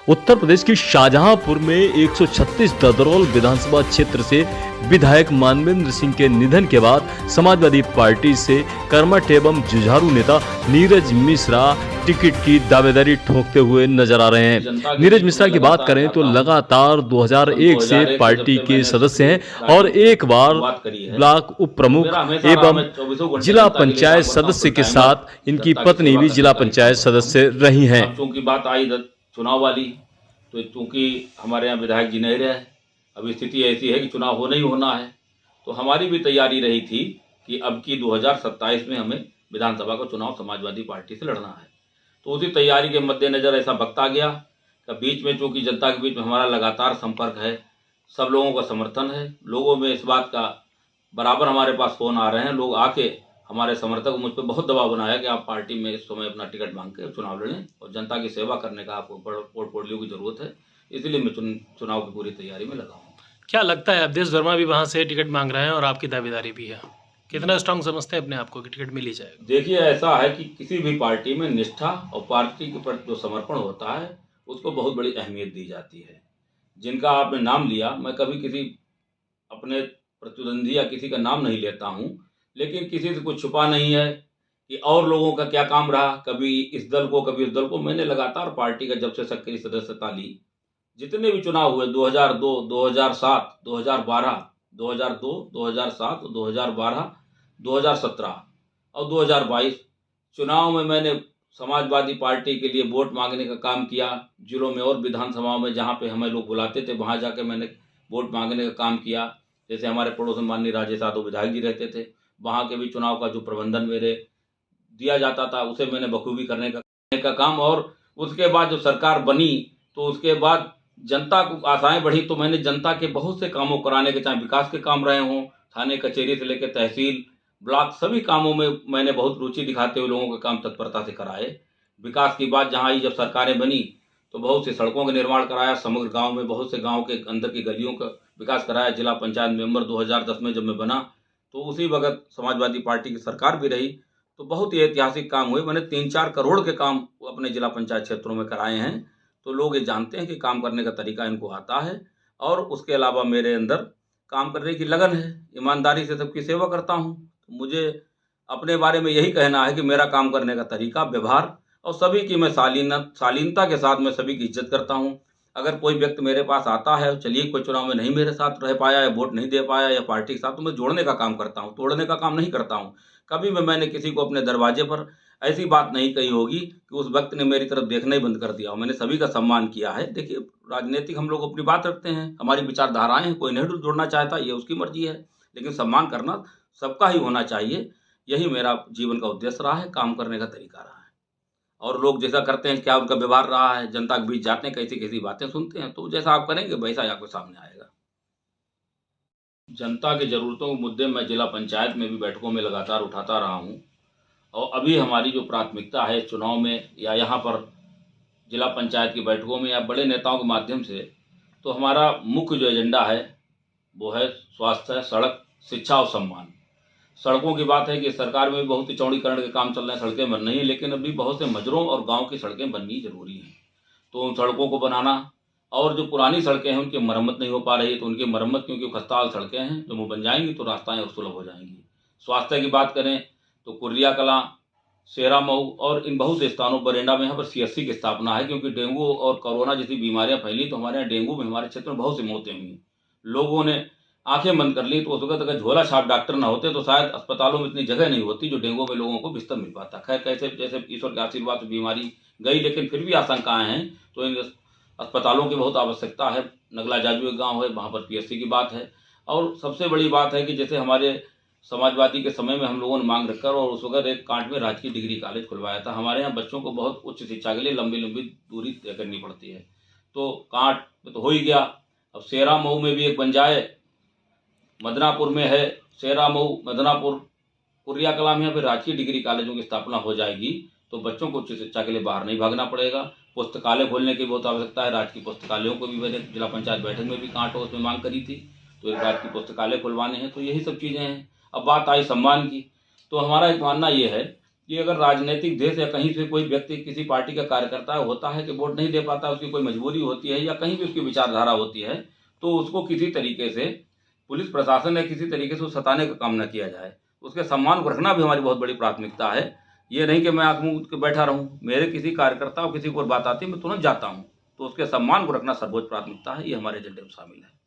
उत्तर प्रदेश की शाहजहांपुर में 136 ददरौल विधानसभा क्षेत्र से विधायक मानवेंद्र सिंह के निधन के बाद समाजवादी पार्टी से कर्मठ एवं जुझारू नेता नीरज मिश्रा टिकट की दावेदारी ठोकते हुए नजर आ रहे हैं। नीरज मिश्रा की बात करें तो लगातार 2001 से पार्टी के सदस्य हैं और एक बार ब्लॉक उप प्रमुख एवं जिला पंचायत सदस्य के साथ इनकी पत्नी भी जिला पंचायत सदस्य रही हैं। चूंकि बात आई चुनाव वाली, तो चूंकि हमारे यहाँ विधायक जी नहीं रहे, अभी स्थिति ऐसी है कि चुनाव होना ही होना है, तो हमारी भी तैयारी रही थी कि अब की 2027 में हमें विधानसभा का चुनाव समाजवादी पार्टी से लड़ना है। तो उसी तैयारी के मद्देनज़र ऐसा वक्त आ गया कि बीच में चूंकि जनता के बीच में हमारा लगातार संपर्क है, सब लोगों का समर्थन है, लोगों में इस बात का बराबर हमारे पास फ़ोन आ रहे हैं, लोग आके हमारे समर्थक मुझ पर बहुत दबाव बनाया कि आप पार्टी में इस समय अपना टिकट मांग के चुनाव लड़ें और जनता की सेवा करने का आपको पोर्टफोलियो की ज़रूरत है, इसलिए मैं चुनाव की पूरी तैयारी में लगा हूँ। क्या लगता है अवधेश वर्मा भी वहाँ से टिकट मांग रहे हैं और आपकी दावेदारी भी है, कितना स्ट्रांग समझते हैं अपने आप को कि टिकट मिल ही जाएगा? देखिए, ऐसा है कि किसी भी पार्टी में निष्ठा और पार्टी के प्रति जो समर्पण होता है उसको बहुत बड़ी अहमियत दी जाती है। जिनका आपने नाम लिया, मैं कभी किसी अपने प्रतिद्वंदी या किसी का नाम नहीं लेता हूँ, लेकिन किसी से कुछ छुपा नहीं है कि और लोगों का क्या काम रहा, कभी इस दल को कभी उस दल को। मैंने लगातार पार्टी का जब से सक्रिय सदस्यता ली, जितने भी चुनाव हुए 2002, 2007, 2012, 2002, 2007, 2012, 2017 और 2022 चुनाव में मैंने समाजवादी पार्टी के लिए वोट मांगने का काम किया। जिलों में और विधानसभाओं में जहाँ पे हमें लोग बुलाते थे वहाँ जाके मैंने वोट मांगने का काम किया। जैसे हमारे पड़ोस में माननीय राजेश यादव विधायक जी रहते थे, वहाँ के भी चुनाव का जो प्रबंधन मेरे दिया जाता था उसे मैंने बखूबी करने का काम। और उसके बाद जो सरकार बनी तो उसके बाद जनता को आशाएं बढ़ी, तो मैंने जनता के बहुत से कामों कराने के, चाहे विकास के काम रहे हों, थाने कचहरी से लेकर तहसील ब्लॉक, सभी कामों में मैंने बहुत रुचि दिखाते हुए लोगों के काम तत्परता से कराए। विकास की बात जहाँ आई, जब सरकारें बनी तो बहुत सी सड़कों का निर्माण कराया, समग्र गांव में बहुत से गांव के अंदर की गलियों का विकास कराया। जिला पंचायत मेंबर 2010 में जब मैं बना तो उसी वक्त समाजवादी पार्टी की सरकार भी रही, तो बहुत ही ऐतिहासिक काम हुए। मैंने 3-4 करोड़ के काम अपने जिला पंचायत क्षेत्रों में कराए हैं। तो लोग ये जानते हैं कि काम करने का तरीका इनको आता है और उसके अलावा मेरे अंदर काम करने की लगन है, ईमानदारी से सबकी सेवा करता हूँ। तो मुझे अपने बारे में यही कहना है कि मेरा काम करने का तरीका, व्यवहार और सभी की मैं शालीनता के साथ मैं सभी की इज्जत करता हूँ। अगर कोई व्यक्ति मेरे पास आता है, चलिए कोई चुनाव में नहीं मेरे साथ रह पाया या वोट नहीं दे पाया या पार्टी के साथ, तो मैं जोड़ने का काम करता हूँ, तोड़ने का काम नहीं करता हूँ। कभी भी मैंने किसी को अपने दरवाजे पर ऐसी बात नहीं कही होगी कि उस व्यक्ति ने मेरी तरफ देखना ही बंद कर दिया हो। मैंने सभी का सम्मान किया है। देखिए, राजनीतिक हम लोग अपनी बात रखते हैं, हमारी विचारधाराएं हैं, कोई नहीं जुड़ना चाहता, ये उसकी मर्जी है, लेकिन सम्मान करना सबका ही होना चाहिए। यही मेरा जीवन का उद्देश्य रहा है, काम करने का तरीका रहा है। और लोग जैसा करते हैं, क्या उनका व्यवहार रहा है, जनता के बीच जाते हैं, कैसी कैसी बातें सुनते हैं, तो जैसा आप करेंगे वैसा ही आपके सामने आएगा। जनता की ज़रूरतों के मुद्दे मैं जिला पंचायत में भी बैठकों में लगातार उठाता रहा हूँ। और अभी हमारी जो प्राथमिकता है चुनाव में या यहाँ पर जिला पंचायत की बैठकों में या बड़े नेताओं के माध्यम से, तो हमारा मुख्य जो एजेंडा है वो है स्वास्थ्य, सड़क, शिक्षा और सम्मान। सड़कों की बात है कि सरकार में भी बहुत ही चौड़ीकरण के काम चल रहे हैं, सड़कें बन रही हैं, लेकिन अभी बहुत से मजरों और गांव की सड़कें बननी जरूरी हैं। तो उन सड़कों को बनाना, और जो पुरानी सड़कें हैं उनकी मरम्मत नहीं हो पा रही है, तो उनकी मरम्मत, क्योंकि खस्ताहाल सड़कें हैं, जब वो बन जाएंगी तो रास्ताएं और सुलभ हो जाएंगी। स्वास्थ्य की बात करें तो कुर्रिया कलां, शेरा मऊ और इन बहुत से स्थानों, बरेंडा में यहाँ पर CSC की स्थापना है, क्योंकि डेंगू और कोरोना जैसी बीमारियां फैली तो हमारे यहाँ डेंगू में हमारे क्षेत्र में बहुत सी मौतें हुई। लोगों ने आंखें बंद कर ली, तो उस वक्त अगर झोला छाप डॉक्टर ना होते तो शायद अस्पतालों में इतनी जगह नहीं होती जो डेंगू में लोगों को बिस्तर मिल पाता। खैर, कैसे जैसे ईश्वर के आशीर्वाद से बीमारी गई, लेकिन फिर भी आशंकाएं हैं, तो इन अस्पतालों की बहुत आवश्यकता है। नगला जाजू एक गाँव है, वहाँ पर PSC की बात है। और सबसे बड़ी बात है कि जैसे हमारे समाजवादी के समय में हम लोगों ने मांग रखकर और उस वक्त एक कांट में राजकीय डिग्री कॉलेज खुलवाया था। हमारे यहाँ बच्चों को बहुत उच्च शिक्षा के लिए लंबी लंबी दूरी तय करनी पड़ती है, तो कांट में तो हो ही गया। अब शेरा मऊ में भी एक बन जाए, मदनापुर में है शेरा मऊ, मदनापुर, कुर्रिया कलां में फिर राजकीय डिग्री कॉलेजों की स्थापना हो जाएगी, तो बच्चों को उच्च शिक्षा के लिए बाहर नहीं भागना पड़ेगा। पुस्तकालय खोलने की बहुत आवश्यकता है, राजकीय पुस्तकालयों को भी मैंने जिला पंचायत बैठक में भी कांट उसमें मांग करी थी, तो एक राजकीय पुस्तकालय खुलवाने हैं। तो यही सब चीज़ें हैं। अब बात आई सम्मान की, तो हमारा एक मानना ये है कि अगर राजनीतिक देश या कहीं से कोई व्यक्ति किसी पार्टी का कार्यकर्ता होता है कि वोट नहीं दे पाता, उसकी कोई मजबूरी होती है या कहीं भी उसकी विचारधारा होती है, तो उसको किसी तरीके से पुलिस प्रशासन ने किसी तरीके से सताने का काम न किया जाए। उसके सम्मान को रखना भी हमारी बहुत बड़ी प्राथमिकता है। ये नहीं कि मैं आँख मूंद के बैठा रहूं, मेरे किसी कार्यकर्ता और किसी को बात आती है मैं तुरंत जाता हूं, तो उसके सम्मान को रखना सर्वोच्च प्राथमिकता है। ये हमारे एजेंडे में शामिल है।